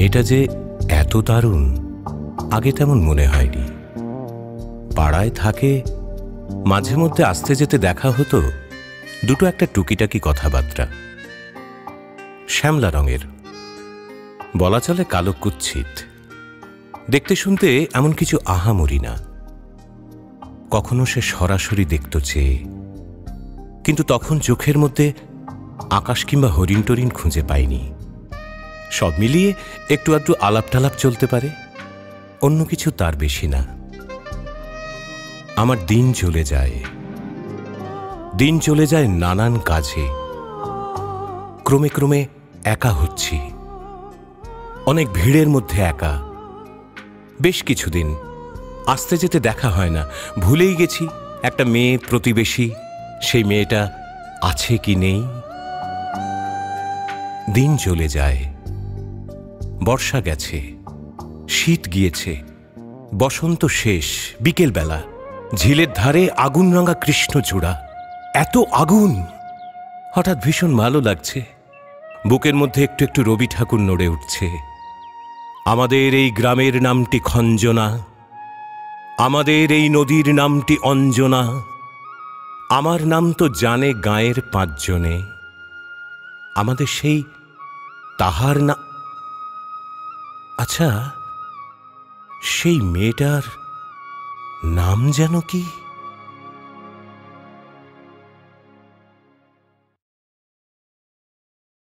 মেয়েটা যে এত দারুণ আগে তেমন মনে হয়নি। পাড়ায় থাকে, মাঝে মধ্যে আসতে যেতে দেখা হতো, দুটো একটা টুকিটাকি কথাবার্তা। শ্যামলা রঙের, বলা চলে কালো কুৎসিত, দেখতে শুনতে এমন কিছু আহামরি না। কখনো সে সরাসরি দেখত চেয়ে, কিন্তু তখন চোখের মধ্যে আকাশ কিংবা হরিণ টরিণ খুঁজে পাইনি। সব মিলিয়ে একটু আধটু আলাপ টালাপ চলতে পারে, অন্য কিছু তার বেশি না। আমার দিন চলে যায় নানান কাজে। ক্রমে ক্রমে একা হচ্ছি, অনেক ভিড়ের মধ্যে একা। বেশ কিছুদিন আসতে যেতে দেখা হয় না, ভুলেই গেছি একটা মেয়ে প্রতিবেশী, সেই মেয়েটা আছে কি নেই। দিন চলে যায়, বর্ষা গেছে, শীত গিয়েছে, বসন্ত শেষ। বিকেলবেলা ঝিলের ধারে আগুন রাঙা কৃষ্ণচূড়া, এত আগুন! হঠাৎ ভীষণ ভালো লাগছে, বুকের মধ্যে একটু একটু রবি ঠাকুর নড়ে উঠছে। আমাদের এই গ্রামের নামটি খঞ্জনা, আমাদের এই নদীর নামটি অঞ্জনা, আমার নাম তো জানে গাঁয়ের 5 জনে। আমাদের সেই তাহার না। আচ্ছা, সেই মেয়েটার নাম যেন কি?